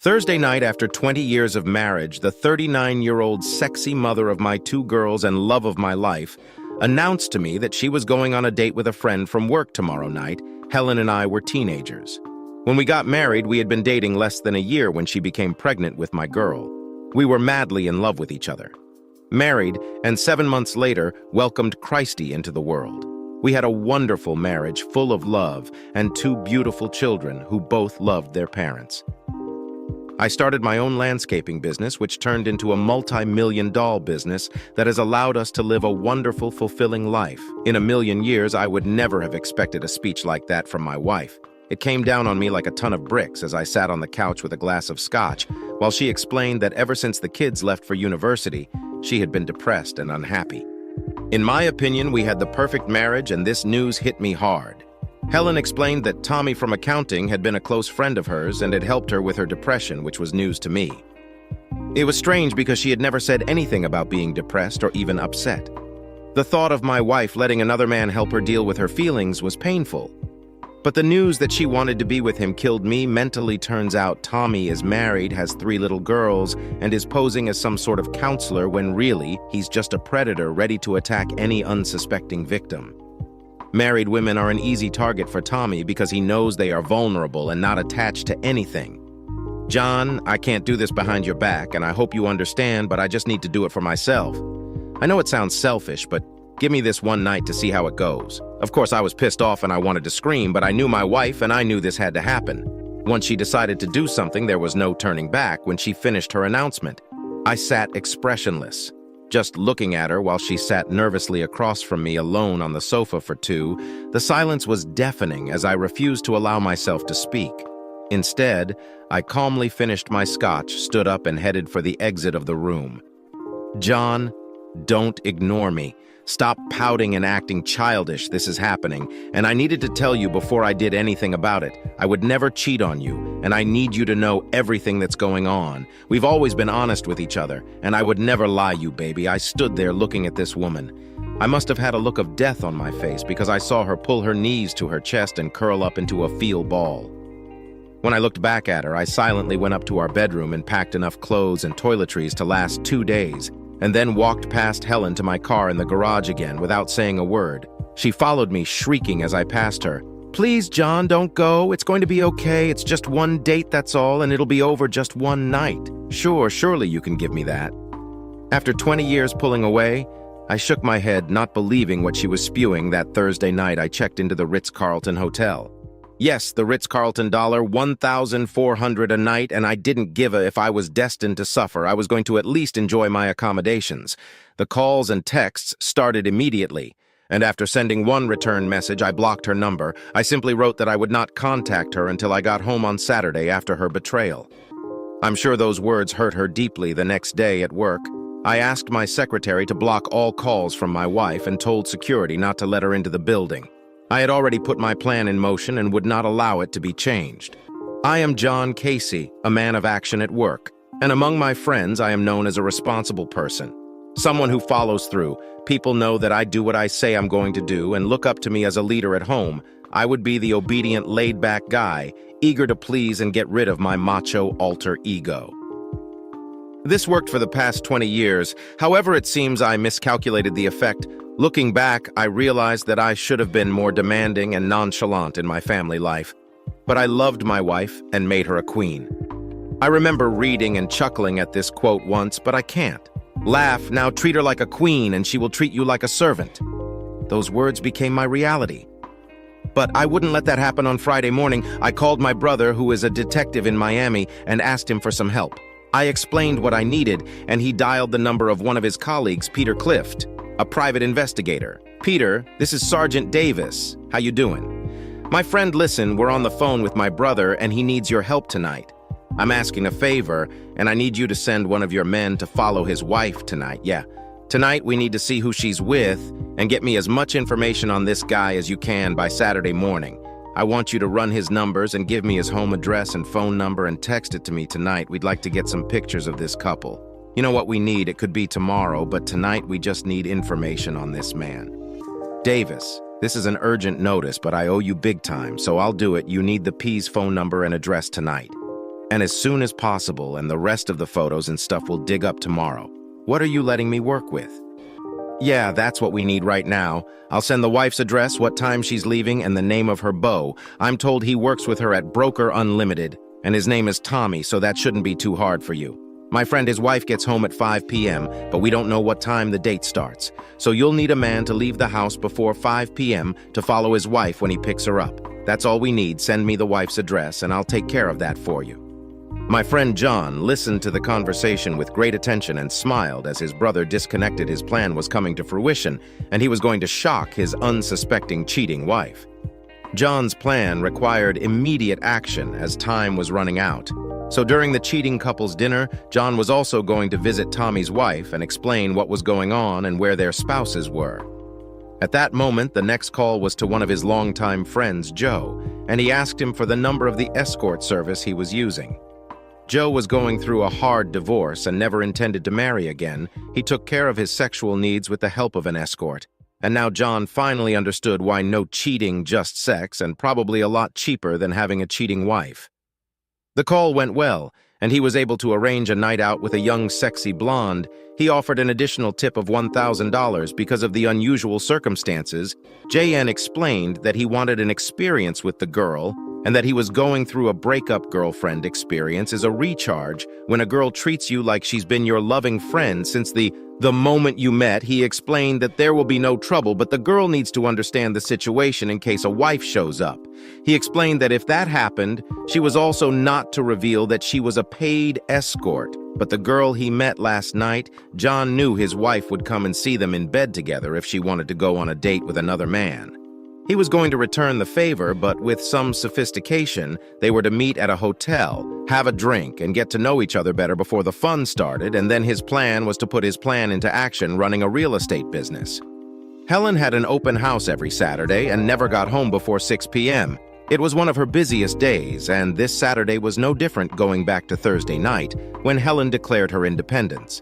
Thursday night, after 20 years of marriage, the 39-year-old sexy mother of my two girls and love of my life announced to me that she was going on a date with a friend from work tomorrow night. Helen and I were teenagers. When we got married, we had been dating less than a year when she became pregnant with my girl. We were madly in love with each other. Married, and 7 months later, welcomed Christy into the world. We had a wonderful marriage full of love and two beautiful children who both loved their parents. I started my own landscaping business, which turned into a multi-million-dollar business that has allowed us to live a wonderful, fulfilling life. In a million years, I would never have expected a speech like that from my wife. It came down on me like a ton of bricks as I sat on the couch with a glass of scotch, while she explained that ever since the kids left for university, she had been depressed and unhappy. In my opinion, we had the perfect marriage, and this news hit me hard. Helen explained that Tommy from accounting had been a close friend of hers and had helped her with her depression, which was news to me. It was strange because she had never said anything about being depressed or even upset. The thought of my wife letting another man help her deal with her feelings was painful. But the news that she wanted to be with him killed me mentally. Turns out Tommy is married, has 3 little girls, and is posing as some sort of counselor when really he's just a predator ready to attack any unsuspecting victim. Married women are an easy target for Tommy because he knows they are vulnerable and not attached to anything. John, I can't do this behind your back, and I hope you understand, but I just need to do it for myself. I know it sounds selfish, but give me this one night to see how it goes. Of course, I was pissed off and I wanted to scream, but I knew my wife and I knew this had to happen. Once she decided to do something, there was no turning back. When she finished her announcement, I sat expressionless, just looking at her while she sat nervously across from me alone on the sofa for 2. The silence was deafening as I refused to allow myself to speak. Instead, I calmly finished my scotch, stood up, and headed for the exit of the room. John, don't ignore me. Stop pouting and acting childish. This is happening, and I needed to tell you before I did anything about it. I would never cheat on you, and I need you to know everything that's going on. We've always been honest with each other, and I would never lie you, baby. I stood there looking at this woman. I must have had a look of death on my face because I saw her pull her knees to her chest and curl up into a fetal ball. When I looked back at her, I silently went up to our bedroom and packed enough clothes and toiletries to last 2 days. And then walked past Helen to my car in the garage again without saying a word. She followed me, shrieking as I passed her. "Please, John, don't go. It's going to be okay. It's just one date, that's all, and it'll be over just one night. Sure, surely you can give me that." After 20 years pulling away, I shook my head, not believing what she was spewing. That Thursday night, I checked into the Ritz-Carlton Hotel. Yes, the Ritz-Carlton dollar, $1,400 a night, and I didn't give a if I was destined to suffer. I was going to at least enjoy my accommodations. The calls and texts started immediately, and after sending one return message, I blocked her number. I simply wrote that I would not contact her until I got home on Saturday after her betrayal. I'm sure those words hurt her deeply. The next day at work, I asked my secretary to block all calls from my wife and told security not to let her into the building. I had already put my plan in motion and would not allow it to be changed. I am John Casey, a man of action at work, and among my friends I am known as a responsible person, someone who follows through. People know that I do what I say I'm going to do and look up to me as a leader at home. I would be the obedient, laid-back guy, eager to please and get rid of my macho alter ego. This worked for the past 20 years. However, it seems I miscalculated the effect. Looking back, I realized that I should have been more demanding and nonchalant in my family life. But I loved my wife and made her a queen. I remember reading and chuckling at this quote once, but I can't. Laugh, now treat her like a queen and she will treat you like a servant. Those words became my reality. But I wouldn't let that happen. On Friday morning, I called my brother, who is a detective in Miami, and asked him for some help. I explained what I needed, and he dialed the number of one of his colleagues, Peter Clift, a private investigator. "Peter, this is Sergeant Davis. How you doing?" "My friend, listen, we're on the phone with my brother, and he needs your help tonight. I'm asking a favor, and I need you to send one of your men to follow his wife tonight. Yeah, tonight we need to see who she's with, and get me as much information on this guy as you can by Saturday morning. I want you to run his numbers and give me his home address and phone number and text it to me tonight. We'd like to get some pictures of this couple. You know what we need? It could be tomorrow, but tonight we just need information on this man. Davis, this is an urgent notice, but I owe you big time, so I'll do it. You need the P's phone number and address tonight." And as soon as possible, and the rest of the photos and stuff we'll dig up tomorrow. What are you letting me work with? Yeah, that's what we need right now. I'll send the wife's address, what time she's leaving, and the name of her beau. I'm told he works with her at Broker Unlimited, and his name is Tommy, so that shouldn't be too hard for you. My friend, his wife gets home at 5 p.m., but we don't know what time the date starts. So you'll need a man to leave the house before 5 p.m. to follow his wife when he picks her up. That's all we need. Send me the wife's address, and I'll take care of that for you. My friend John listened to the conversation with great attention and smiled as his brother disconnected his plan was coming to fruition, and he was going to shock his unsuspecting cheating wife. John's plan required immediate action as time was running out. So during the cheating couple's dinner, John was also going to visit Tommy's wife and explain what was going on and where their spouses were. At that moment, the next call was to one of his longtime friends, Joe, and he asked him for the number of the escort service he was using. Joe was going through a hard divorce and never intended to marry again. He took care of his sexual needs with the help of an escort. And now John finally understood why no cheating, just sex, and probably a lot cheaper than having a cheating wife. The call went well, and he was able to arrange a night out with a young, sexy blonde. He offered an additional tip of $1,000 because of the unusual circumstances. JN explained that he wanted an experience with the girl and that he was going through a breakup girlfriend experience is a recharge when a girl treats you like she's been your loving friend since the moment you met. He explained that there will be no trouble, but the girl needs to understand the situation in case a wife shows up. He explained that if that happened, she was also not to reveal that she was a paid escort. But the girl he met last night, John knew his wife would come and see them in bed together if she wanted to go on a date with another man. He was going to return the favor, but with some sophistication, they were to meet at a hotel, have a drink, and get to know each other better before the fun started, and then his plan was to put his plan into action running a real estate business. Helen had an open house every Saturday and never got home before 6 p.m. It was one of her busiest days, and this Saturday was no different going back to Thursday night, when Helen declared her independence.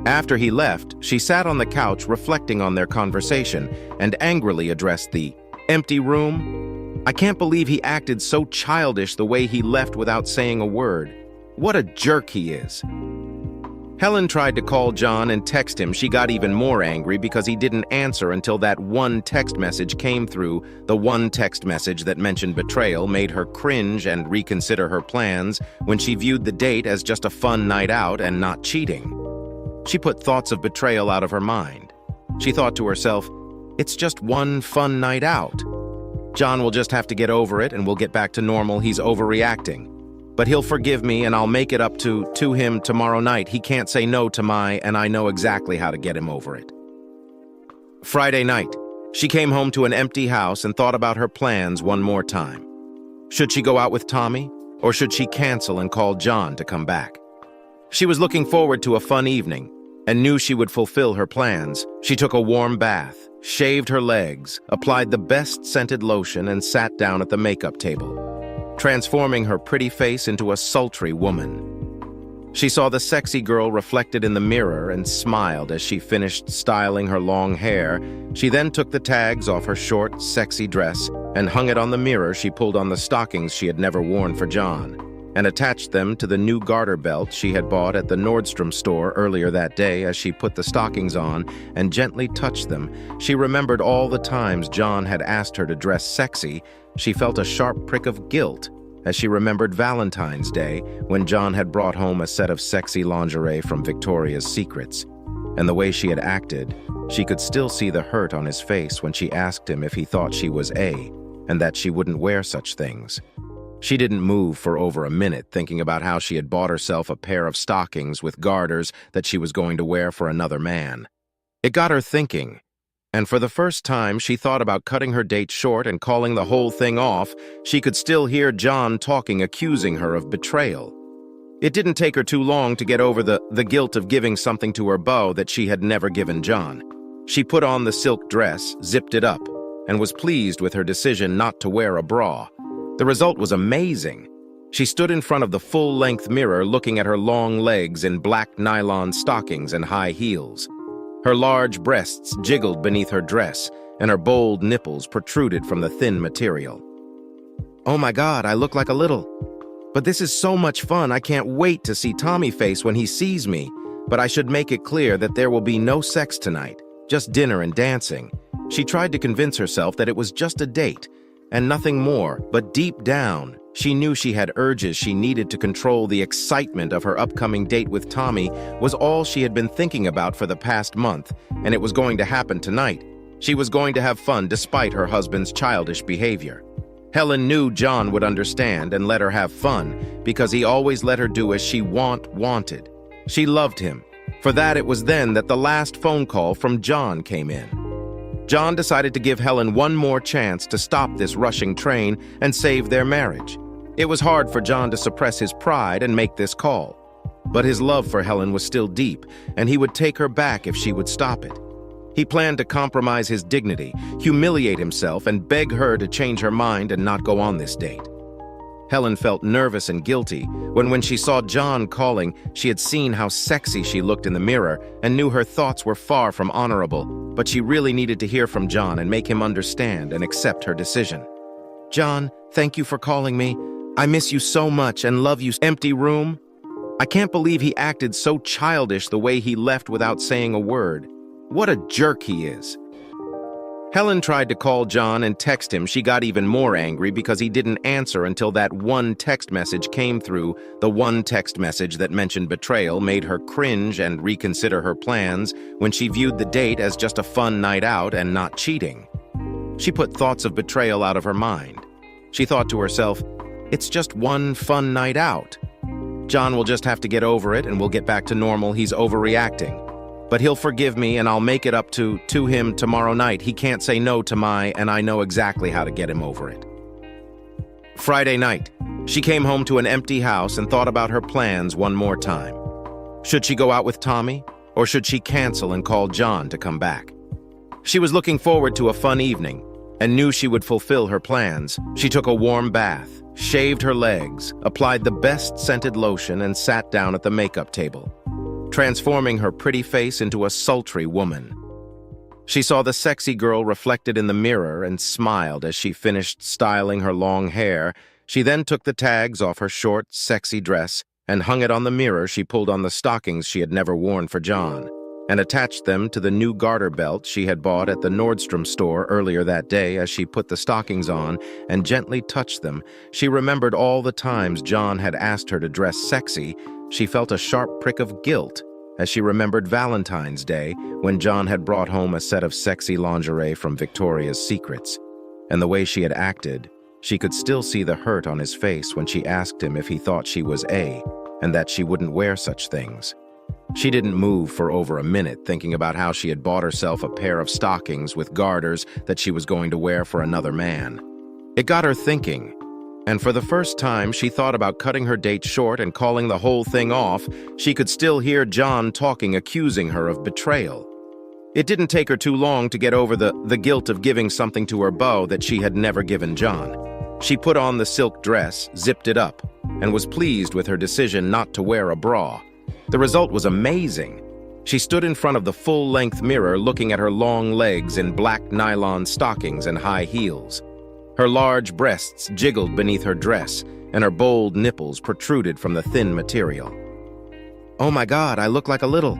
After he left, she sat on the couch reflecting on their conversation and angrily addressed the empty room. I can't believe he acted so childish the way he left without saying a word. What a jerk he is. Helen tried to call John and text him. She got even more angry because he didn't answer until that one text message came through. The one text message that mentioned betrayal made her cringe and reconsider her plans when she viewed the date as just a fun night out and not cheating. She put thoughts of betrayal out of her mind. She thought to herself, it's just one fun night out. John will just have to get over it and we'll get back to normal. He's overreacting. But he'll forgive me and I'll make it up to him tomorrow night. He can't say no to and I know exactly how to get him over it. Friday night, she came home to an empty house and thought about her plans one more time. Should she go out with Tommy, or should she cancel and call John to come back? She was looking forward to a fun evening and knew she would fulfill her plans. She took a warm bath, shaved her legs, applied the best scented lotion, and sat down at the makeup table, transforming her pretty face into a sultry woman. She saw the sexy girl reflected in the mirror and smiled as she finished styling her long hair. She then took the tags off her short, sexy dress and hung it on the mirror. She pulled on the stockings she had never worn for John and attached them to the new garter belt she had bought at the Nordstrom store earlier that day. As she put the stockings on and gently touched them, she remembered all the times John had asked her to dress sexy. She felt a sharp prick of guilt as she remembered Valentine's Day when John had brought home a set of sexy lingerie from Victoria's Secrets. And the way she had acted, she could still see the hurt on his face when she asked him if he thought she was and that she wouldn't wear such things. She didn't move for over a minute, thinking about how she had bought herself a pair of stockings with garters that she was going to wear for another man. It got her thinking, and for the first time she thought about cutting her date short and calling the whole thing off. She could still hear John talking, accusing her of betrayal. It didn't take her too long to get over the guilt of giving something to her beau that she had never given John. She put on the silk dress, zipped it up, and was pleased with her decision not to wear a bra. The result was amazing. She stood in front of the full-length mirror looking at her long legs in black nylon stockings and high heels. Her large breasts jiggled beneath her dress, and her bold nipples protruded from the thin material. "Oh my God, I look like a little..." But this is so much fun, I can't wait to see Tommy face when he sees me. But I should make it clear that there will be no sex tonight, just dinner and dancing. She tried to convince herself that it was just a date, and nothing more, but deep down, she knew she had urges she needed to control. The excitement of her upcoming date with Tommy was all she had been thinking about for the past month, and it was going to happen tonight. She was going to have fun despite her husband's childish behavior. Helen knew John would understand and let her have fun because he always let her do as she wanted. She loved him. For that, it was then that the last phone call from John came in. John decided to give Helen one more chance to stop this rushing train and save their marriage. It was hard for John to suppress his pride and make this call. But his love for Helen was still deep, and he would take her back if she would stop it. He planned to compromise his dignity, humiliate himself, and beg her to change her mind and not go on this date. Helen felt nervous and guilty when she saw John calling. She had seen how sexy she looked in the mirror and knew her thoughts were far from honorable, but she really needed to hear from John and make him understand and accept her decision. "John, thank you for calling me. I miss you so much and love you." Empty room? I can't believe he acted so childish the way he left without saying a word. What a jerk he is. Helen tried to call John and text him. She got even more angry because he didn't answer until that one text message came through. The one text message that mentioned betrayal made her cringe and reconsider her plans when she viewed the date as just a fun night out and not cheating. She put thoughts of betrayal out of her mind. She thought to herself, "It's just one fun night out. John will just have to get over it and we'll get back to normal. He's overreacting. But he'll forgive me and I'll make it up to him tomorrow night. He can't say no to and I know exactly how to get him over it." Friday night, she came home to an empty house and thought about her plans one more time. Should she go out with Tommy, or should she cancel and call John to come back? She was looking forward to a fun evening and knew she would fulfill her plans. She took a warm bath, shaved her legs, applied the best scented lotion, and sat down at the makeup table, transforming her pretty face into a sultry woman. She saw the sexy girl reflected in the mirror and smiled as she finished styling her long hair. She then took the tags off her short, sexy dress and hung it on the mirror. She pulled on the stockings she had never worn for John and attached them to the new garter belt she had bought at the Nordstrom store earlier that day. As she put the stockings on and gently touched them, she remembered all the times John had asked her to dress sexy. She felt a sharp prick of guilt as she remembered Valentine's Day when John had brought home a set of sexy lingerie from Victoria's Secrets. And the way she had acted, she could still see the hurt on his face when she asked him if he thought she was and that she wouldn't wear such things. She didn't move for over a minute, thinking about how she had bought herself a pair of stockings with garters that she was going to wear for another man. It got her thinking, and for the first time, she thought about cutting her date short and calling the whole thing off. She could still hear John talking, accusing her of betrayal. It didn't take her too long to get over the guilt of giving something to her beau that she had never given John. She put on the silk dress, zipped it up, and was pleased with her decision not to wear a bra. The result was amazing. She stood in front of the full-length mirror looking at her long legs in black nylon stockings and high heels. Her large breasts jiggled beneath her dress, and her bold nipples protruded from the thin material. "Oh my God, I look like a little.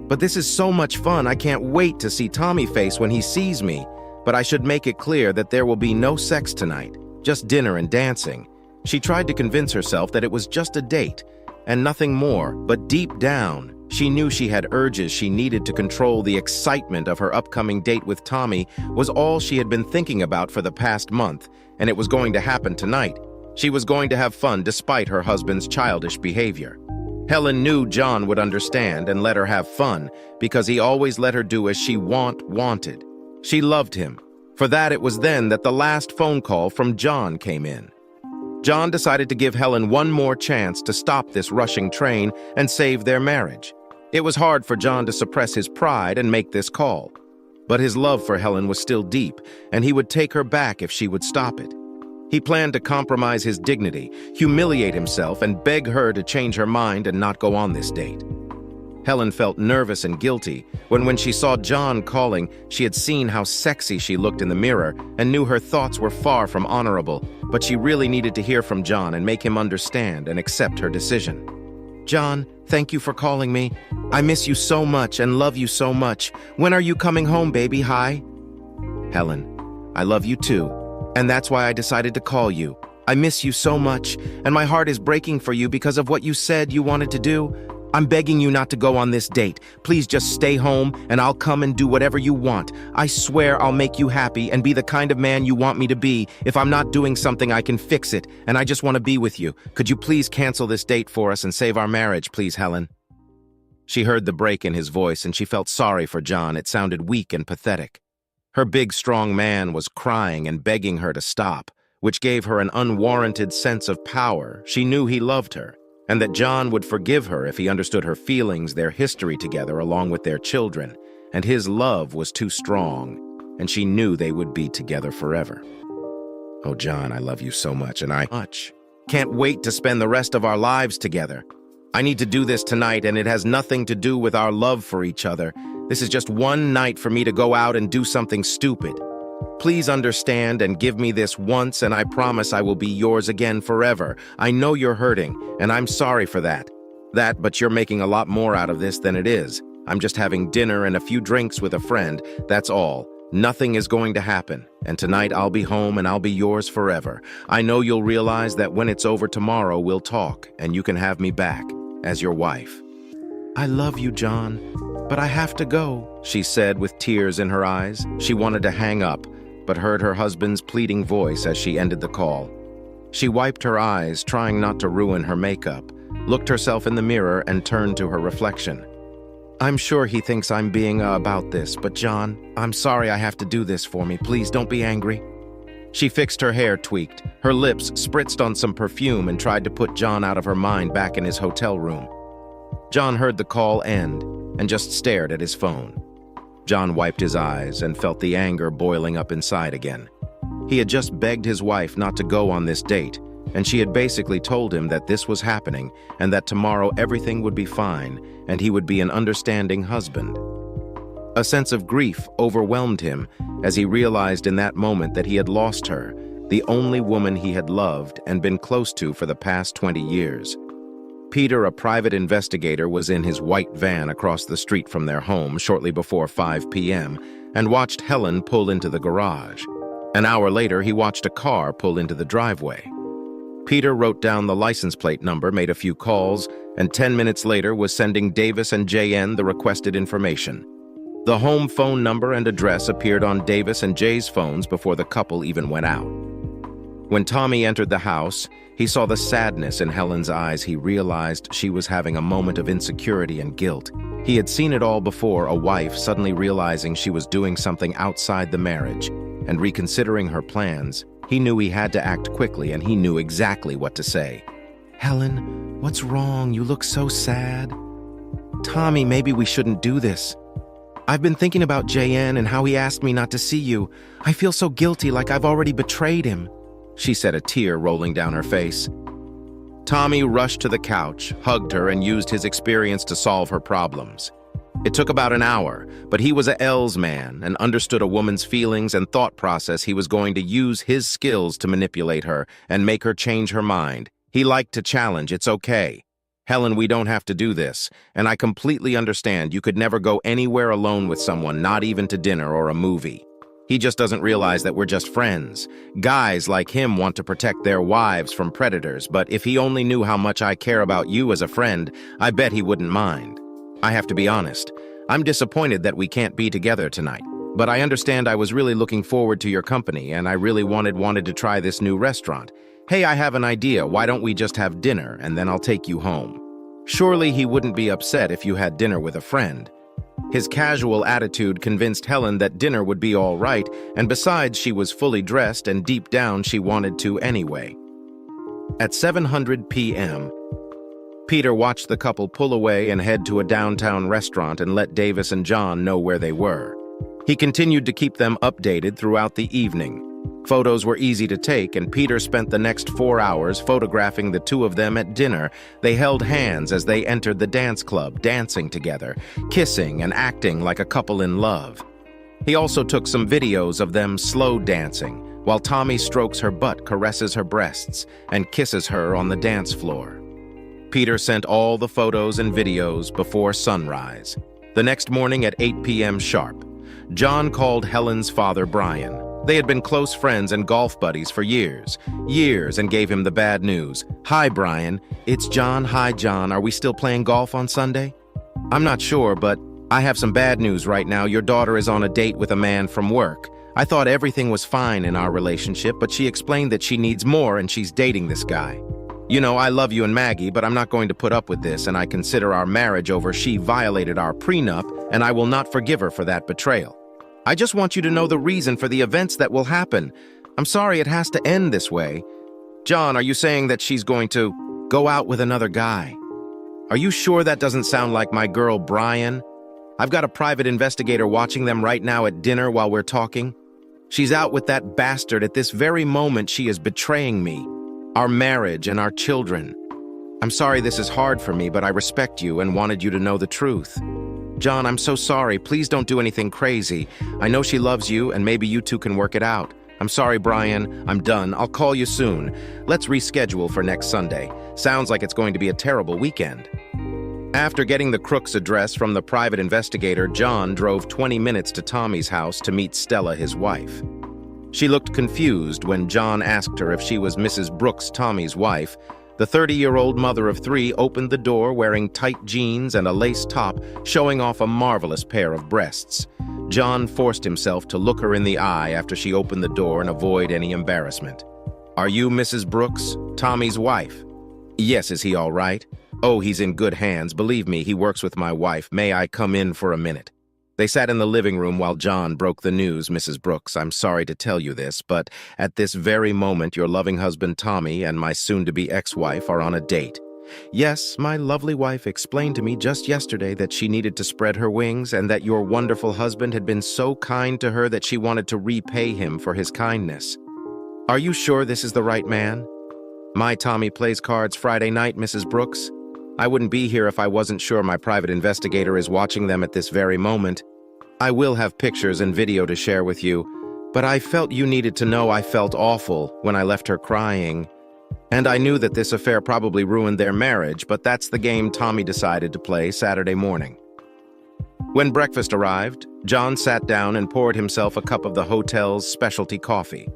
But this is so much fun, I can't wait to see Tommy face when he sees me. But I should make it clear that there will be no sex tonight, just dinner and dancing." She tried to convince herself that it was just a date, and nothing more, but deep down, she knew she had urges she needed to control. The excitement of her upcoming date with Tommy was all she had been thinking about for the past month, and it was going to happen tonight. She was going to have fun despite her husband's childish behavior. Helen knew John would understand and let her have fun because he always let her do as she wanted. She loved him. For that, it was then that the last phone call from John came in. John decided to give Helen one more chance to stop this rushing train and save their marriage. It was hard for John to suppress his pride and make this call. But his love for Helen was still deep, and he would take her back if she would stop it. He planned to compromise his dignity, humiliate himself, and beg her to change her mind and not go on this date. Helen felt nervous and guilty when she saw John calling, she had seen how sexy she looked in the mirror and knew her thoughts were far from honorable, but she really needed to hear from John and make him understand and accept her decision. "John, thank you for calling me. I miss you so much and love you so much. When are you coming home, baby? Hi." "Helen, I love you too, and that's why I decided to call you. I miss you so much, and my heart is breaking for you because of what you said you wanted to do. I'm begging you not to go on this date. Please just stay home, and I'll come and do whatever you want. I swear I'll make you happy and be the kind of man you want me to be. If I'm not doing something, I can fix it, and I just want to be with you. Could you please cancel this date for us and save our marriage, please, Helen?" She heard the break in his voice, and she felt sorry for John. It sounded weak and pathetic. Her big, strong man was crying and begging her to stop, which gave her an unwarranted sense of power. She knew he loved her, and that John would forgive her if he understood her feelings, their history together, along with their children, and his love was too strong, and she knew they would be together forever. "Oh, John, I love you so much, and I can't wait to spend the rest of our lives together. I need to do this tonight, and it has nothing to do with our love for each other. This is just one night for me to go out and do something stupid. Please understand and give me this once, and I promise I will be yours again forever. I know you're hurting, and I'm sorry for that. But you're making a lot more out of this than it is. I'm just having dinner and a few drinks with a friend, that's all. Nothing is going to happen, and tonight I'll be home and I'll be yours forever. I know you'll realize that when it's over tomorrow, we'll talk, and you can have me back as your wife." "I love you, John, but I have to go," she said with tears in her eyes. She wanted to hang up, but heard her husband's pleading voice as she ended the call. She wiped her eyes, trying not to ruin her makeup, looked herself in the mirror, and turned to her reflection. "I'm sure he thinks I'm being about this, but John, I'm sorry I have to do this for me. Please don't be angry." She fixed her hair, tweaked, her lips spritzed on some perfume, and tried to put John out of her mind back in his hotel room. John heard the call end and just stared at his phone. John wiped his eyes and felt the anger boiling up inside again. He had just begged his wife not to go on this date, and she had basically told him that this was happening and that tomorrow everything would be fine and he would be an understanding husband. A sense of grief overwhelmed him as he realized in that moment that he had lost her, the only woman he had loved and been close to for the past 20 years. Peter, a private investigator, was in his white van across the street from their home shortly before 5 p.m. and watched Helen pull into the garage. An hour later, he watched a car pull into the driveway. Peter wrote down the license plate number, made a few calls, and 10 minutes later was sending Davis and JN the requested information. The home phone number and address appeared on Davis and Jay's phones before the couple even went out. When Tommy entered the house, he saw the sadness in Helen's eyes. He realized she was having a moment of insecurity and guilt. He had seen it all before, a wife suddenly realizing she was doing something outside the marriage and reconsidering her plans. He knew he had to act quickly, and he knew exactly what to say. "Helen, what's wrong? You look so sad." "Tommy, maybe we shouldn't do this. I've been thinking about JN and how he asked me not to see you. I feel so guilty, like I've already betrayed him," she said, a tear rolling down her face. Tommy rushed to the couch, hugged her, and used his experience to solve her problems. It took about an hour, but he was a L's man and understood a woman's feelings and thought process. He was going to use his skills to manipulate her and make her change her mind. He liked to challenge. "It's okay. Helen, we don't have to do this, and I completely understand you could never go anywhere alone with someone, not even to dinner or a movie. He just doesn't realize that we're just friends. Guys like him want to protect their wives from predators, but if he only knew how much I care about you as a friend, I bet he wouldn't mind. I have to be honest. I'm disappointed that we can't be together tonight, but I understand I was really looking forward to your company, and I really wanted to try this new restaurant. Hey, I have an idea. Why don't we just have dinner, and then I'll take you home?" Surely he wouldn't be upset if you had dinner with a friend. His casual attitude convinced Helen that dinner would be all right, and besides, she was fully dressed, and deep down she wanted to anyway. At 7:00 p.m., Peter watched the couple pull away and head to a downtown restaurant and let Davis and John know where they were. He continued to keep them updated throughout the evening. Photos were easy to take, and Peter spent the next 4 hours photographing the two of them at dinner. They held hands as they entered the dance club, dancing together, kissing and acting like a couple in love. He also took some videos of them slow dancing, while Tommy strokes her butt, caresses her breasts, and kisses her on the dance floor. Peter sent all the photos and videos before sunrise. The next morning at 8 p.m. sharp, John called Helen's father, Brian. They had been close friends and golf buddies for years, and gave him the bad news. "Hi, Brian. It's John. Hi, John. Are we still playing golf on Sunday?" "I'm not sure, but I have some bad news right now. Your daughter is on a date with a man from work. I thought everything was fine in our relationship, but she explained that she needs more and she's dating this guy. You know, I love you and Maggie, but I'm not going to put up with this, and I consider our marriage over. She violated our prenup, and I will not forgive her for that betrayal. I just want you to know the reason for the events that will happen. I'm sorry it has to end this way." "John, are you saying that she's going to go out with another guy? Are you sure that doesn't sound like my girl, Brian? I've got a private investigator watching them right now at dinner while we're talking. She's out with that bastard at this very moment. She is betraying me, our marriage, and our children. I'm sorry this is hard for me, but I respect you and wanted you to know the truth. John, I'm so sorry. Please don't do anything crazy. I know she loves you, and maybe you two can work it out. I'm sorry, Brian. I'm done. I'll call you soon. Let's reschedule for next Sunday. Sounds like it's going to be a terrible weekend." After getting the crook's address from the private investigator, John drove 20 minutes to Tommy's house to meet Stella, his wife. She looked confused when John asked her if she was Mrs. Brooks, Tommy's wife. The 30-year-old mother of three opened the door wearing tight jeans and a lace top, showing off a marvelous pair of breasts. John forced himself to look her in the eye after she opened the door and avoid any embarrassment. "Are you Mrs. Brooks, Tommy's wife?" "Yes, is he all right?" "Oh, he's in good hands. Believe me, he works with my wife. May I come in for a minute?" They sat in the living room while John broke the news. "Mrs. Brooks, I'm sorry to tell you this, but at this very moment, your loving husband Tommy and my soon-to-be ex-wife are on a date. Yes, my lovely wife explained to me just yesterday that she needed to spread her wings and that your wonderful husband had been so kind to her that she wanted to repay him for his kindness. Are you sure this is the right man? My Tommy plays cards Friday night, Mrs. Brooks. I wouldn't be here if I wasn't sure my private investigator is watching them at this very moment. I will have pictures and video to share with you, but I felt you needed to know I felt awful when I left her crying. And I knew that this affair probably ruined their marriage, but that's the game Tommy decided to play Saturday morning." When breakfast arrived, John sat down and poured himself a cup of the hotel's specialty coffee.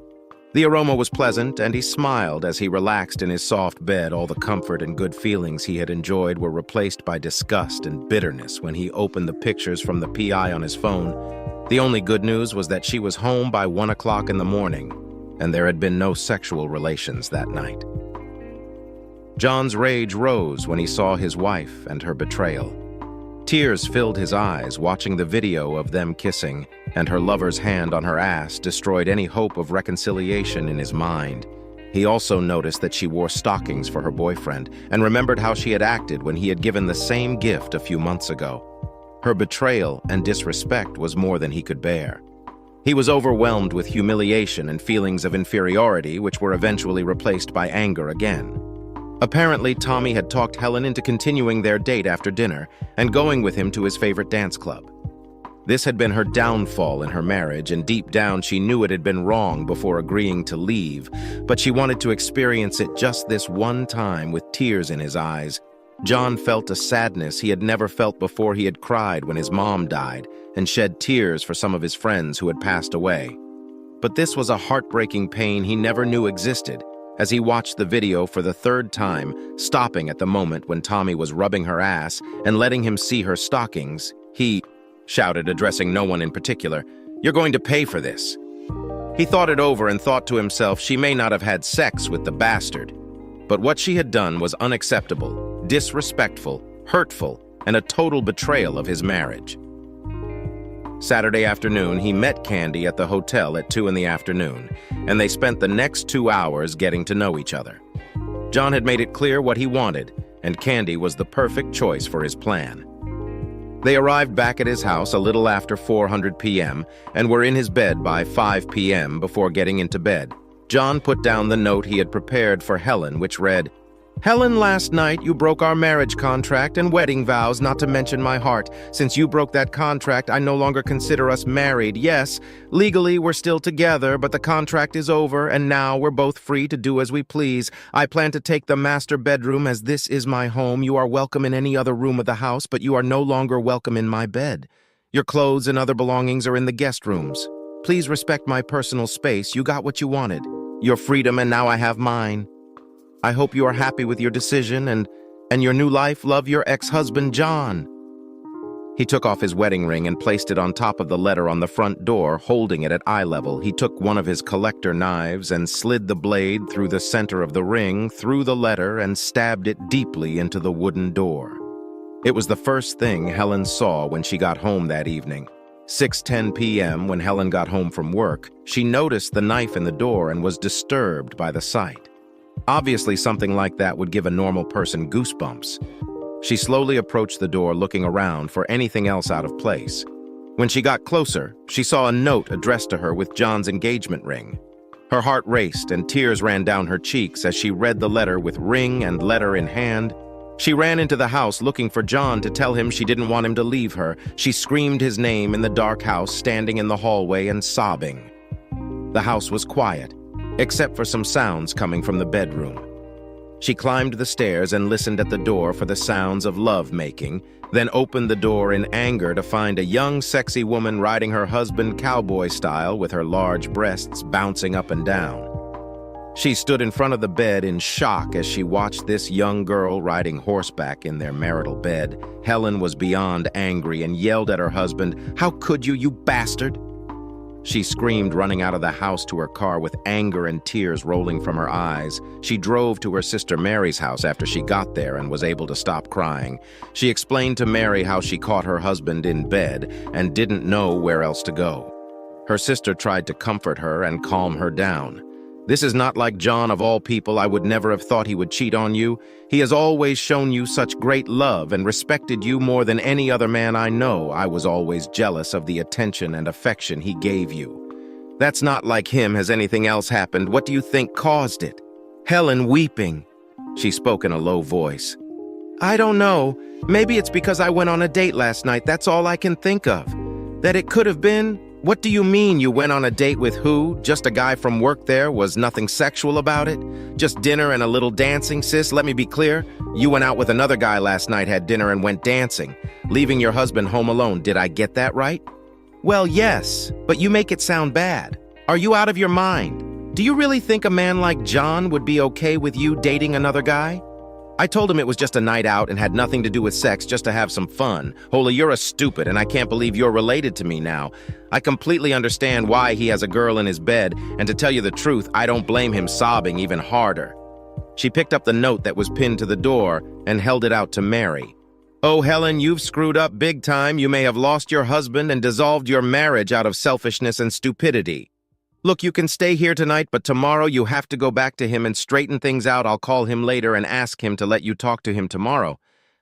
The aroma was pleasant, and he smiled as he relaxed in his soft bed. All the comfort and good feelings he had enjoyed were replaced by disgust and bitterness when he opened the pictures from the PI on his phone. The only good news was that she was home by 1 o'clock in the morning, and there had been no sexual relations that night. John's rage rose when he saw his wife and her betrayal. Tears filled his eyes watching the video of them kissing, and her lover's hand on her ass destroyed any hope of reconciliation in his mind. He also noticed that she wore stockings for her boyfriend and remembered how she had acted when he had given the same gift a few months ago. Her betrayal and disrespect was more than he could bear. He was overwhelmed with humiliation and feelings of inferiority, which were eventually replaced by anger again. Apparently, Tommy had talked Helen into continuing their date after dinner and going with him to his favorite dance club. This had been her downfall in her marriage, and deep down she knew it had been wrong before agreeing to leave, but she wanted to experience it just this one time with tears in his eyes. John felt a sadness he had never felt before. He had cried when his mom died and shed tears for some of his friends who had passed away. But this was a heartbreaking pain he never knew existed. As he watched the video for the third time, stopping at the moment when Tommy was rubbing her ass and letting him see her stockings, he shouted, addressing no one in particular, "You're going to pay for this." He thought it over and thought to himself she may not have had sex with the bastard, but what she had done was unacceptable, disrespectful, hurtful, and a total betrayal of his marriage. Saturday afternoon, he met Candy at the hotel at 2 in the afternoon, and they spent the next 2 hours getting to know each other. John had made it clear what he wanted, and Candy was the perfect choice for his plan. They arrived back at his house a little after 4:00 p.m. and were in his bed by 5 p.m. before getting into bed. John put down the note he had prepared for Helen, which read, "Helen, last night you broke our marriage contract and wedding vows, not to mention my heart. Since you broke that contract, I no longer consider us married. Yes, legally we're still together, but the contract is over, and now we're both free to do as we please. I plan to take the master bedroom as this is my home. You are welcome in any other room of the house, but you are no longer welcome in my bed. Your clothes and other belongings are in the guest rooms. Please respect my personal space. You got what you wanted. Your freedom, and now I have mine. I hope you are happy with your decision and your new life. Love, your ex-husband, John." He took off his wedding ring and placed it on top of the letter on the front door, holding it at eye level. He took one of his collector knives and slid the blade through the center of the ring, through the letter, and stabbed it deeply into the wooden door. It was the first thing Helen saw when she got home that evening. 6:10 p.m. when Helen got home from work, she noticed the knife in the door and was disturbed by the sight. Obviously, something like that would give a normal person goosebumps. She slowly approached the door, looking around for anything else out of place. When she got closer, she saw a note addressed to her with John's engagement ring. Her heart raced and tears ran down her cheeks as she read the letter with ring and letter in hand. She ran into the house looking for John to tell him she didn't want him to leave her. She screamed his name in the dark house, standing in the hallway and sobbing. The house was quiet, except for some sounds coming from the bedroom. She climbed the stairs and listened at the door for the sounds of love-making, then opened the door in anger to find a young, sexy woman riding her husband cowboy style with her large breasts bouncing up and down. She stood in front of the bed in shock as she watched this young girl riding horseback in their marital bed. Helen was beyond angry and yelled at her husband, "How could you, you bastard?" She screamed, running out of the house to her car with anger and tears rolling from her eyes. She drove to her sister Mary's house after she got there and was able to stop crying. She explained to Mary how she caught her husband in bed and didn't know where else to go. Her sister tried to comfort her and calm her down. "This is not like John, of all people. I would never have thought he would cheat on you. He has always shown you such great love and respected you more than any other man I know. I was always jealous of the attention and affection he gave you. That's not like him. Has anything else happened? What do you think caused it?" Helen, weeping, she spoke in a low voice. "I don't know. Maybe it's because I went on a date last night. That's all I can think of. That it could have been..." "What do you mean you went on a date with who? Just a guy from work there? Was nothing sexual about it? Just dinner and a little dancing, sis? Let me be clear. You went out with another guy last night, had dinner and went dancing, leaving your husband home alone. Did I get that right?" "Well, yes, but you make it sound bad. Are you out of your mind? Do you really think a man like John would be okay with you dating another guy? I told him it was just a night out and had nothing to do with sex, just to have some fun. Holy, you're a stupid, and I can't believe you're related to me now. I completely understand why he has a girl in his bed, and to tell you the truth, I don't blame him, sobbing even harder." She picked up the note that was pinned to the door and held it out to Mary. "Oh, Helen, you've screwed up big time. You may have lost your husband and dissolved your marriage out of selfishness and stupidity. Look, you can stay here tonight, but tomorrow you have to go back to him and straighten things out. I'll call him later and ask him to let you talk to him tomorrow,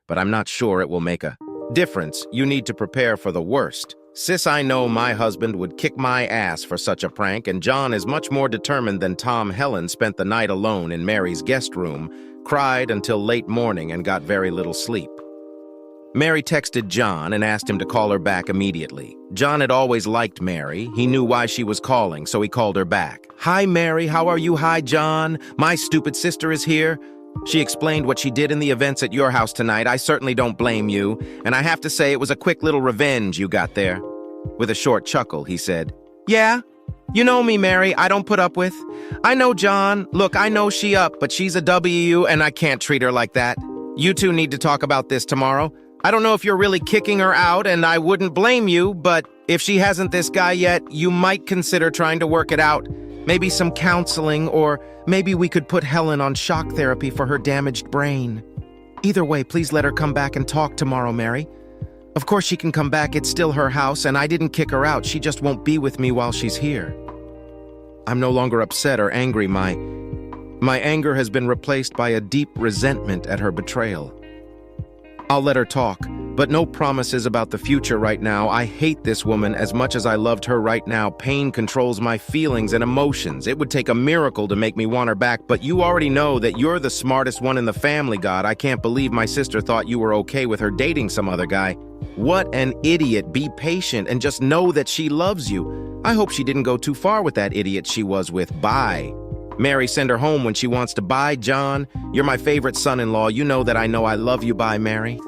but I'm not sure it will make a difference. You need to prepare for the worst. Sis, I know my husband would kick my ass for such a prank, and John is much more determined than Tom." Helen spent the night alone in Mary's guest room, cried until late morning, and got very little sleep. Mary texted John and asked him to call her back immediately. John had always liked Mary. He knew why she was calling, so he called her back. "Hi, Mary. How are you? Hi, John. My stupid sister is here." She explained what she did in the events at your house tonight. "I certainly don't blame you, and I have to say it was a quick little revenge you got there." With a short chuckle, he said, "Yeah? You know me, Mary. I don't put up with. I know John. Look, I know she up, but she's a W, and I can't treat her like that. You two need to talk about this tomorrow. I don't know if you're really kicking her out, and I wouldn't blame you, but if she hasn't this guy yet, you might consider trying to work it out. Maybe some counseling, or maybe we could put Helen on shock therapy for her damaged brain. Either way, please let her come back and talk tomorrow, Mary. Of course she can come back. It's still her house, and I didn't kick her out. She just won't be with me while she's here. I'm no longer upset or angry. My anger has been replaced by a deep resentment at her betrayal. I'll let her talk. But no promises about the future right now. I hate this woman as much as I loved her right now. Pain controls my feelings and emotions. It would take a miracle to make me want her back, but you already know that you're the smartest one in the family, God. I can't believe my sister thought you were okay with her dating some other guy. What an idiot. Be patient and just know that she loves you. I hope she didn't go too far with that idiot she was with. Bye. Mary, send her home when she wants to. Bye, John. You're my favorite son-in-law. You know that I love you. Bye, Mary.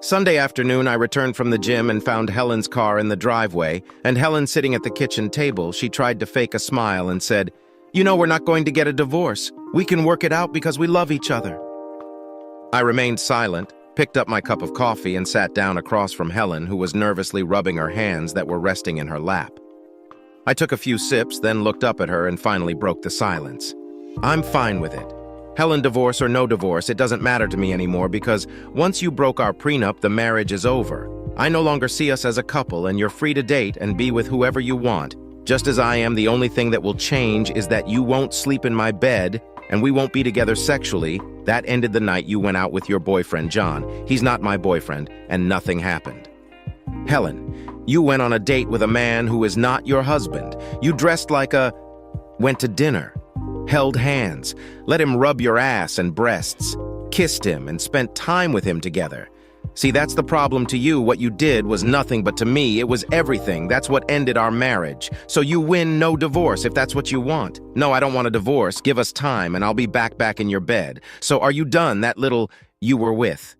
Sunday afternoon, I returned from the gym and found Helen's car in the driveway, and Helen sitting at the kitchen table. She tried to fake a smile and said, "You know, we're not going to get a divorce. We can work it out because we love each other." I remained silent, picked up my cup of coffee, and sat down across from Helen, who was nervously rubbing her hands that were resting in her lap. I took a few sips, then looked up at her and finally broke the silence. "I'm fine with it. Helen, divorce or no divorce, it doesn't matter to me anymore because once you broke our prenup, the marriage is over. I no longer see us as a couple, and you're free to date and be with whoever you want. Just as I am, the only thing that will change is that you won't sleep in my bed and we won't be together sexually. That ended the night you went out with your boyfriend, John. He's not my boyfriend, and nothing happened. Helen, you went on a date with a man who is not your husband. You dressed like went to dinner, held hands, let him rub your ass and breasts, kissed him, and spent time with him together. See, that's the problem to you. What you did was nothing, but to me, it was everything. That's what ended our marriage. So you win no divorce if that's what you want. No, I don't want a divorce. Give us time, and I'll be back in your bed. So are you done, that little you were with?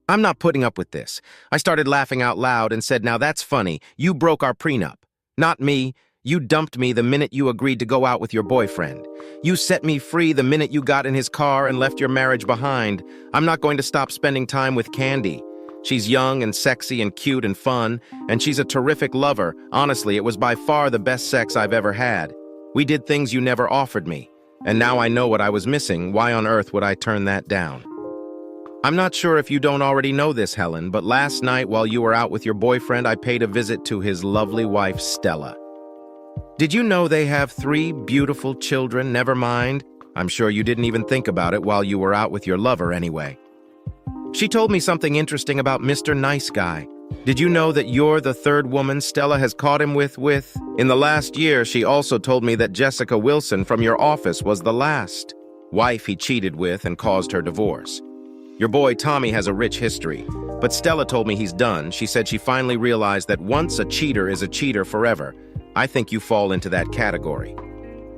I'm not putting up with this. I started laughing out loud and said, now that's funny. You broke our prenup. Not me. You dumped me the minute you agreed to go out with your boyfriend. You set me free the minute you got in his car and left your marriage behind. I'm not going to stop spending time with Candy. She's young and sexy and cute and fun, and she's a terrific lover. Honestly, it was by far the best sex I've ever had. We did things you never offered me, and now I know what I was missing. Why on earth would I turn that down? I'm not sure if you don't already know this, Helen, but last night while you were out with your boyfriend, I paid a visit to his lovely wife, Stella. Did you know they have 3 beautiful children? Never mind. I'm sure you didn't even think about it while you were out with your lover anyway. She told me something interesting about Mr. Nice Guy. Did you know that you're the 3rd woman Stella has caught him with? In the last year, she also told me that Jessica Wilson from your office was the last wife he cheated with and caused her divorce. Your boy Tommy has a rich history, but Stella told me he's done. She said she finally realized that once a cheater is a cheater forever. I think you fall into that category.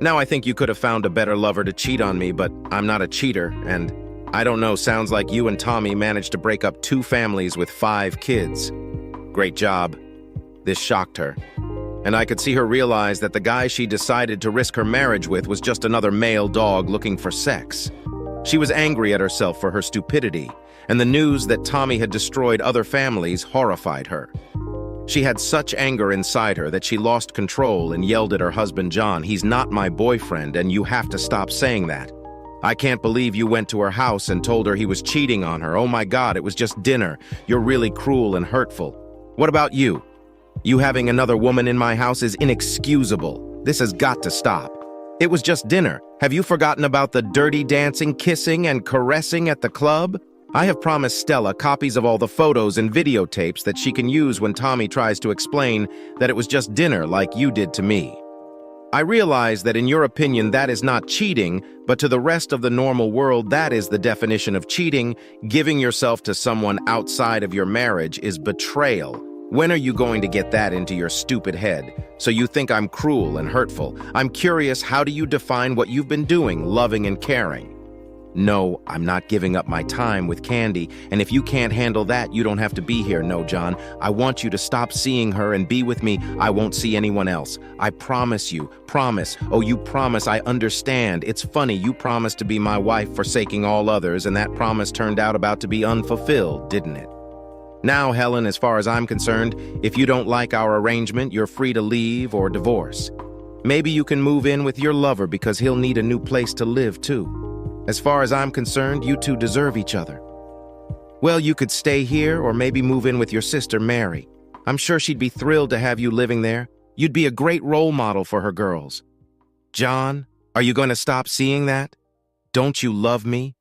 Now I think you could have found a better lover to cheat on me, but I'm not a cheater, and I don't know, sounds like you and Tommy managed to break up 2 families with 5 kids. Great job. This shocked her, and I could see her realize that the guy she decided to risk her marriage with was just another male dog looking for sex. She was angry at herself for her stupidity, and the news that Tommy had destroyed other families horrified her. She had such anger inside her that she lost control and yelled at her husband, John, "He's not my boyfriend, and you have to stop saying that. I can't believe you went to her house and told her he was cheating on her. Oh my God, it was just dinner. You're really cruel and hurtful. What about you? You having another woman in my house is inexcusable. This has got to stop. It was just dinner. Have you forgotten about the dirty dancing, kissing, and caressing at the club? I have promised Stella copies of all the photos and videotapes that she can use when Tommy tries to explain that it was just dinner like you did to me. I realize that in your opinion that is not cheating, but to the rest of the normal world that is the definition of cheating. Giving yourself to someone outside of your marriage is betrayal. When are you going to get that into your stupid head? So you think I'm cruel and hurtful. I'm curious, how do you define what you've been doing, loving and caring? No, I'm not giving up my time with Candy, and if you can't handle that, you don't have to be here. No, John, I want you to stop seeing her and be with me. I won't see anyone else. I promise you. Promise. Oh, you promise. I understand. It's funny, you promised to be my wife, forsaking all others, and that promise turned out about to be unfulfilled, didn't it? Now, Helen, as far as I'm concerned, if you don't like our arrangement, you're free to leave or divorce. Maybe you can move in with your lover because he'll need a new place to live, too. As far as I'm concerned, you 2 deserve each other. Well, you could stay here or maybe move in with your sister, Mary. I'm sure she'd be thrilled to have you living there. You'd be a great role model for her girls. John, are you going to stop seeing that? Don't you love me?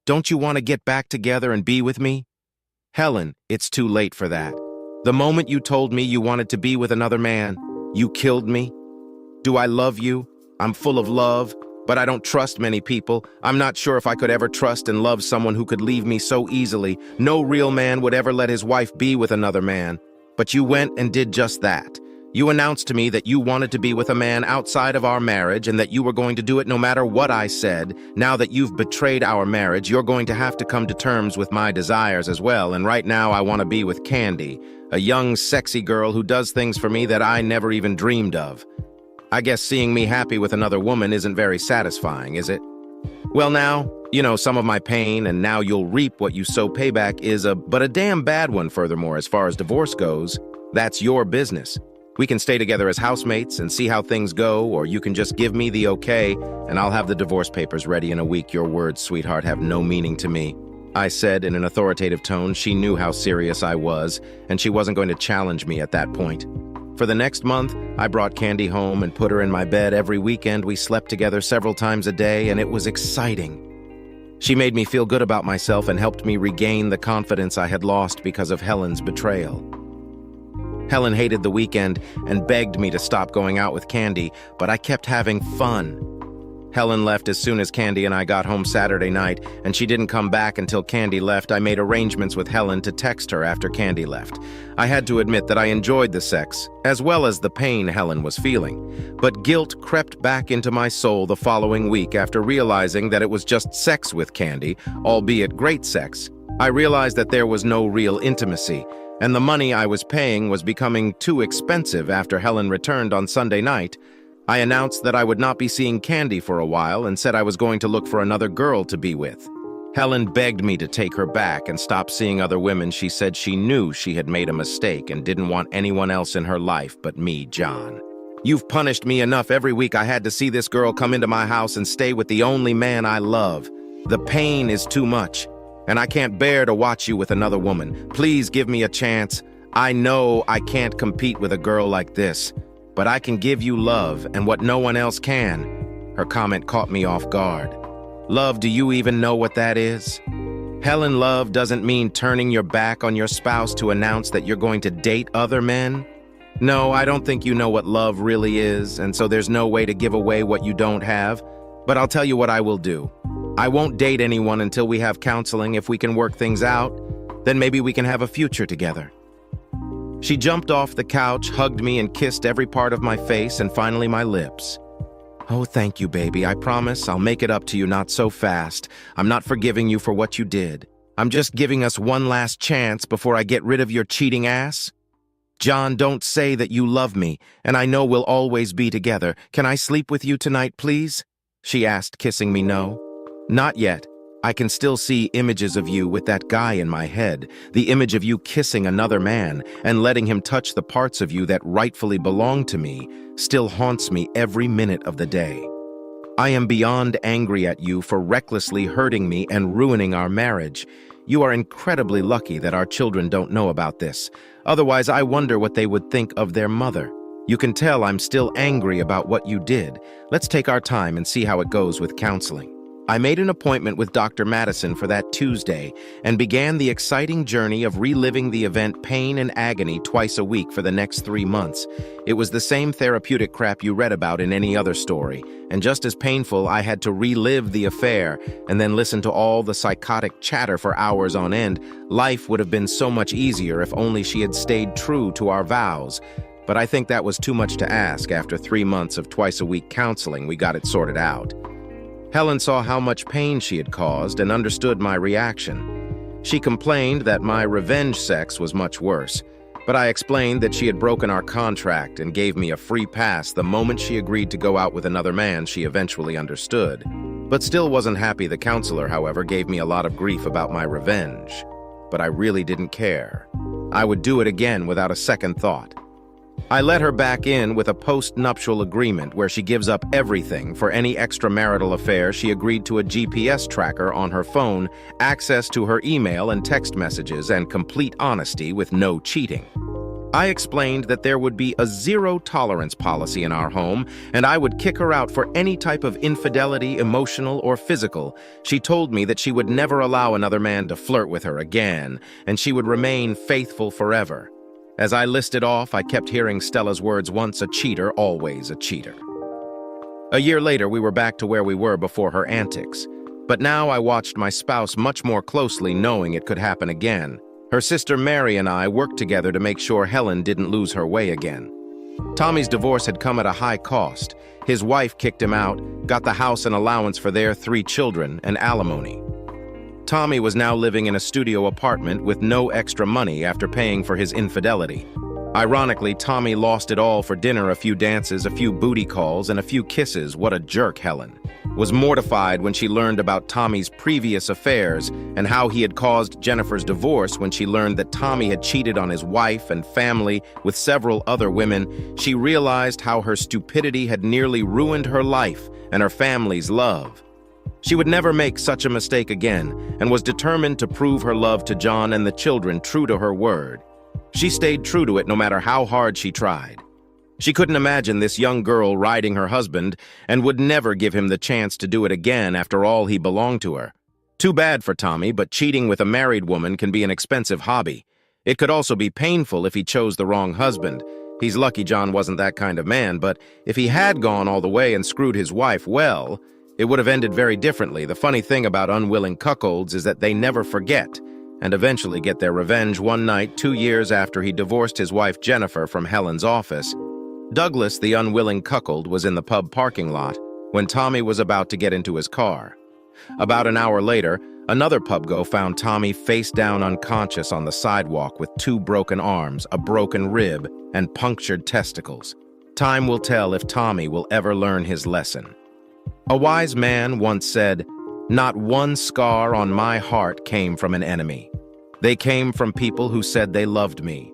Don't you want to get back together and be with me? Helen, it's too late for that. The moment you told me you wanted to be with another man, you killed me. Do I love you? I'm full of love, but I don't trust many people. I'm not sure if I could ever trust and love someone who could leave me so easily. No real man would ever let his wife be with another man. But you went and did just that. You announced to me that you wanted to be with a man outside of our marriage and that you were going to do it no matter what I said. Now that you've betrayed our marriage, you're going to have to come to terms with my desires as well. And right now I want to be with Candy, a young, sexy girl who does things for me that I never even dreamed of. I guess seeing me happy with another woman isn't very satisfying, is it? Well now, you know some of my pain, and now you'll reap what you sow. Payback is but a damn bad one furthermore as far as divorce goes. That's your business. We can stay together as housemates and see how things go, or you can just give me the okay, and I'll have the divorce papers ready in a week. Your words, sweetheart, have no meaning to me, I said in an authoritative tone. She knew how serious I was, and she wasn't going to challenge me at that point. For the next month, I brought Candy home and put her in my bed every weekend. We slept together several times a day, and it was exciting. She made me feel good about myself and helped me regain the confidence I had lost because of Helen's betrayal. Helen hated the weekend and begged me to stop going out with Candy, but I kept having fun. Helen left as soon as Candy and I got home Saturday night, and she didn't come back until Candy left. I made arrangements with Helen to text her after Candy left. I had to admit that I enjoyed the sex, as well as the pain Helen was feeling. But guilt crept back into my soul the following week after realizing that it was just sex with Candy, albeit great sex. I realized that there was no real intimacy, and the money I was paying was becoming too expensive. After Helen returned on Sunday night, I announced that I would not be seeing Candy for a while and said I was going to look for another girl to be with. Helen begged me to take her back and stop seeing other women. She said she knew she had made a mistake and didn't want anyone else in her life but me, John. You've punished me enough. Every week I had to see this girl come into my house and stay with the only man I love. The pain is too much, and I can't bear to watch you with another woman. Please give me a chance. I know I can't compete with a girl like this, but I can give you love and what no one else can. Her comment caught me off guard. Love, do you even know what that is? Helen, love doesn't mean turning your back on your spouse to announce that you're going to date other men. No, I don't think you know what love really is, and so there's no way to give away what you don't have. But I'll tell you what I will do. I won't date anyone until we have counseling. If we can work things out, then maybe we can have a future together. She jumped off the couch, hugged me, and kissed every part of my face and finally my lips. Oh, thank you, baby. I promise I'll make it up to you, not so fast. I'm not forgiving you for what you did. I'm just giving us one last chance before I get rid of your cheating ass. John, don't say that you love me, and I know we'll always be together. Can I sleep with you tonight, please? She asked, kissing me no. Not yet. I can still see images of you with that guy in my head, the image of you kissing another man and letting him touch the parts of you that rightfully belong to me still haunts me every minute of the day. I am beyond angry at you for recklessly hurting me and ruining our marriage. You are incredibly lucky that our children don't know about this. Otherwise, I wonder what they would think of their mother. You can tell I'm still angry about what you did. Let's take our time and see how it goes with counseling. I made an appointment with Dr. Madison for that Tuesday and began the exciting journey of reliving the event pain and agony twice a week for the next 3 months. It was the same therapeutic crap you read about in any other story, and just as painful. I had to relive the affair and then listen to all the psychotic chatter for hours on end. Life would have been so much easier if only she had stayed true to our vows. But I think that was too much to ask. After 3 months of twice-a-week counseling, we got it sorted out. Helen saw how much pain she had caused and understood my reaction. She complained that my revenge sex was much worse, but I explained that she had broken our contract and gave me a free pass the moment she agreed to go out with another man. She eventually understood, but still wasn't happy. The counselor, however, gave me a lot of grief about my revenge, but I really didn't care. I would do it again without a second thought. I let her back in with a post-nuptial agreement where she gives up everything. For any extramarital affair, she agreed to a GPS tracker on her phone, access to her email and text messages, and complete honesty with no cheating. I explained that there would be a zero-tolerance policy in our home, and I would kick her out for any type of infidelity, emotional or physical. She told me that she would never allow another man to flirt with her again, and she would remain faithful forever. As I listed off, I kept hearing Stella's words, once a cheater, always a cheater. A year later, we were back to where we were before her antics. But now I watched my spouse much more closely, knowing it could happen again. Her sister Mary and I worked together to make sure Helen didn't lose her way again. Tommy's divorce had come at a high cost. His wife kicked him out, got the house and allowance for their 3 children, and alimony. Tommy was now living in a studio apartment with no extra money after paying for his infidelity. Ironically, Tommy lost it all for dinner, a few dances, a few booty calls, and a few kisses. What a jerk, Helen was mortified when she learned about Tommy's previous affairs and how he had caused Jennifer's divorce. When she learned that Tommy had cheated on his wife and family with several other women, she realized how her stupidity had nearly ruined her life and her family's love. She would never make such a mistake again and was determined to prove her love to John and the children, true to her word. She stayed true to it no matter how hard she tried. She couldn't imagine this young girl riding her husband and would never give him the chance to do it again. After all, he belonged to her. Too bad for Tommy, but cheating with a married woman can be an expensive hobby. It could also be painful if he chose the wrong husband. He's lucky John wasn't that kind of man, but if he had gone all the way and screwed his wife, well, it would have ended very differently. The funny thing about unwilling cuckolds is that they never forget and eventually get their revenge. One night, 2 years after he divorced his wife Jennifer from Helen's office, Douglas, the unwilling cuckold, was in the pub parking lot when Tommy was about to get into his car. About an hour later, another pubgo found Tommy face down unconscious on the sidewalk with 2 broken arms, a broken rib, and punctured testicles. Time will tell if Tommy will ever learn his lesson. A wise man once said, "Not one scar on my heart came from an enemy. They came from people who said they loved me."